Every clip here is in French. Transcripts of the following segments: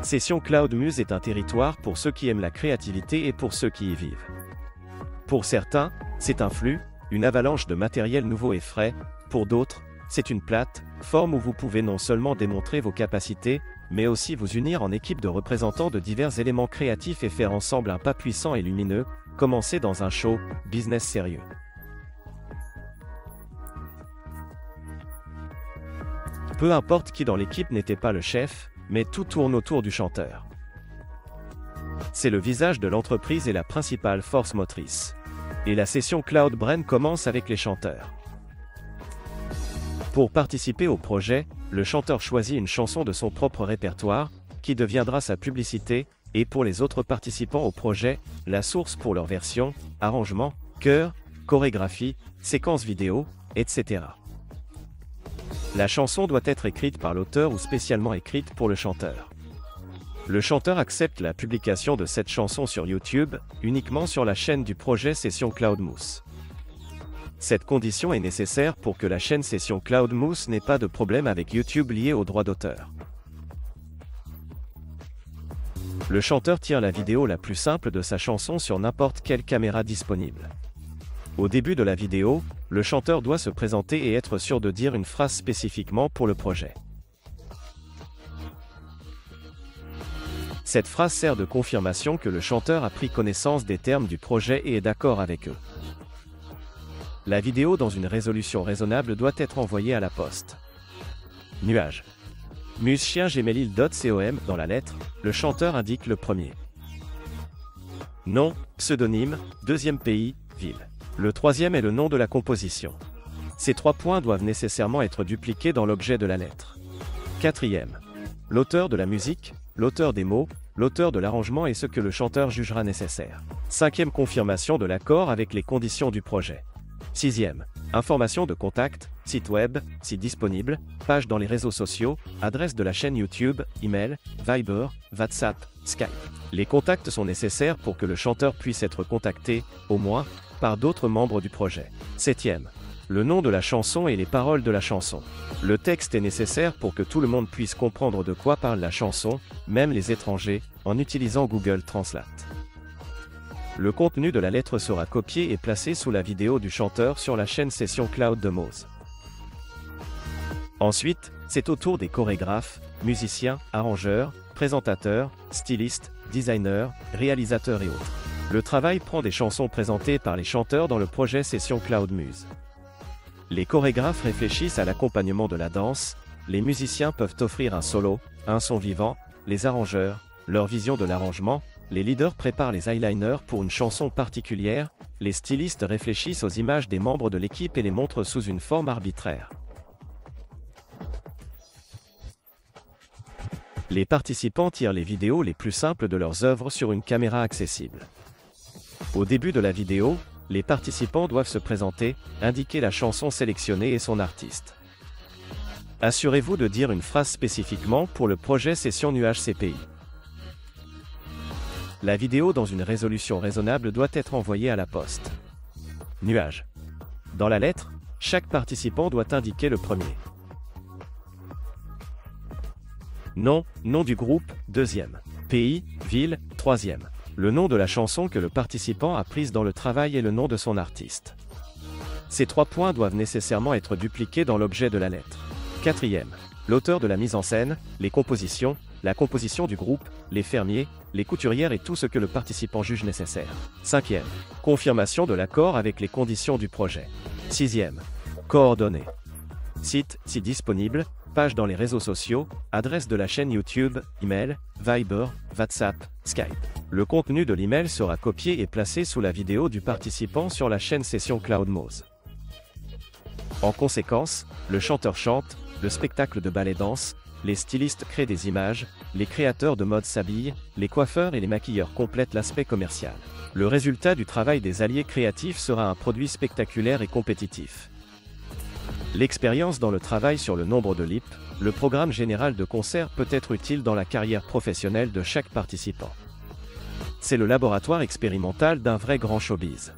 Session Cloud Muse est un territoire pour ceux qui aiment la créativité et pour ceux qui y vivent. Pour certains, c'est un flux, une avalanche de matériel nouveau et frais. Pour d'autres, c'est une plateforme où vous pouvez non seulement démontrer vos capacités, mais aussi vous unir en équipe de représentants de divers éléments créatifs et faire ensemble un pas puissant et lumineux, commencer dans un show business sérieux. Peu importe qui dans l'équipe n'était pas le chef, mais tout tourne autour du chanteur. C'est le visage de l'entreprise et la principale force motrice. Et la session Cloud Brain commence avec les chanteurs. Pour participer au projet, le chanteur choisit une chanson de son propre répertoire, qui deviendra sa publicité, et pour les autres participants au projet, la source pour leur version, arrangement, chœur, chorégraphie, séquence vidéo, etc. La chanson doit être écrite par l'auteur ou spécialement écrite pour le chanteur. Le chanteur accepte la publication de cette chanson sur YouTube, uniquement sur la chaîne du projet Session Cloud Muse. Cette condition est nécessaire pour que la chaîne Session Cloud Muse n'ait pas de problème avec YouTube lié aux droits d'auteur. Le chanteur tire la vidéo la plus simple de sa chanson sur n'importe quelle caméra disponible. Au début de la vidéo, le chanteur doit se présenter et être sûr de dire une phrase spécifiquement pour le projet. Cette phrase sert de confirmation que le chanteur a pris connaissance des termes du projet et est d'accord avec eux. La vidéo dans une résolution raisonnable doit être envoyée à la poste. Nuage. musechien@gmail.com. Dans la lettre, le chanteur indique le premier nom, pseudonyme, deuxième pays, ville. Le troisième est le nom de la composition. Ces 3 points doivent nécessairement être dupliqués dans l'objet de la lettre. Quatrième, l'auteur de la musique, l'auteur des mots, l'auteur de l'arrangement et ce que le chanteur jugera nécessaire. Cinquième, confirmation de l'accord avec les conditions du projet. Sixième, information de contact, site web, si disponible, page dans les réseaux sociaux, adresse de la chaîne YouTube, email, Viber, WhatsApp, Skype. Les contacts sont nécessaires pour que le chanteur puisse être contacté, au moins, par d'autres membres du projet. Septième, le nom de la chanson et les paroles de la chanson. Le texte est nécessaire pour que tout le monde puisse comprendre de quoi parle la chanson, même les étrangers, en utilisant Google Translate. Le contenu de la lettre sera copié et placé sous la vidéo du chanteur sur la chaîne Session Cloud de Muse. Ensuite, c'est au tour des chorégraphes, musiciens, arrangeurs, présentateurs, stylistes, designers, réalisateurs et autres. Le travail prend des chansons présentées par les chanteurs dans le projet Session Cloud Muse. Les chorégraphes réfléchissent à l'accompagnement de la danse, les musiciens peuvent offrir un solo, un son vivant, les arrangeurs, leur vision de l'arrangement, les leaders préparent les eyeliners pour une chanson particulière, les stylistes réfléchissent aux images des membres de l'équipe et les montrent sous une forme arbitraire. Les participants tirent les vidéos les plus simples de leurs œuvres sur une caméra accessible. Au début de la vidéo, les participants doivent se présenter, indiquer la chanson sélectionnée et son artiste. Assurez-vous de dire une phrase spécifiquement pour le projet Session Nuage CPI. La vidéo dans une résolution raisonnable doit être envoyée à la poste. Nuage. Dans la lettre, chaque participant doit indiquer le premier nom, nom du groupe, deuxième, pays, ville, troisième. Le nom de la chanson que le participant a prise dans le travail et le nom de son artiste. Ces 3 points doivent nécessairement être dupliqués dans l'objet de la lettre. Quatrième, l'auteur de la mise en scène, les compositions, la composition du groupe, les fermiers, les couturières et tout ce que le participant juge nécessaire. Cinquième, confirmation de l'accord avec les conditions du projet. Sixième, coordonnées. Site, si disponible, page dans les réseaux sociaux, adresse de la chaîne YouTube, email, Viber, WhatsApp, Skype. Le contenu de l'email sera copié et placé sous la vidéo du participant sur la chaîne Session Cloud Muse. En conséquence, le chanteur chante, le spectacle de ballet-danse, les stylistes créent des images, les créateurs de mode s'habillent, les coiffeurs et les maquilleurs complètent l'aspect commercial. Le résultat du travail des alliés créatifs sera un produit spectaculaire et compétitif. L'expérience dans le travail sur le nombre de lips, le programme général de concert peut être utile dans la carrière professionnelle de chaque participant. C'est le laboratoire expérimental d'un vrai grand showbiz.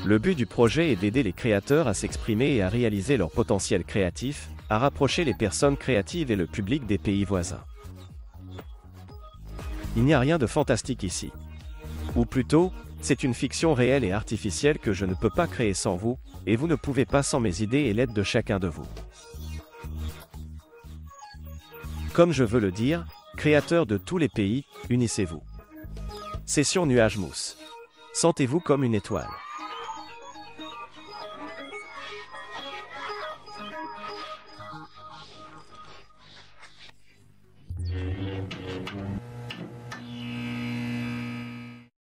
Le but du projet est d'aider les créateurs à s'exprimer et à réaliser leur potentiel créatif, à rapprocher les personnes créatives et le public des pays voisins. Il n'y a rien de fantastique ici. Ou plutôt, c'est une fiction réelle et artificielle que je ne peux pas créer sans vous, et vous ne pouvez pas sans mes idées et l'aide de chacun de vous. Comme je veux le dire, créateurs de tous les pays, unissez-vous. Session Nuage Mousse. Sentez-vous comme une étoile.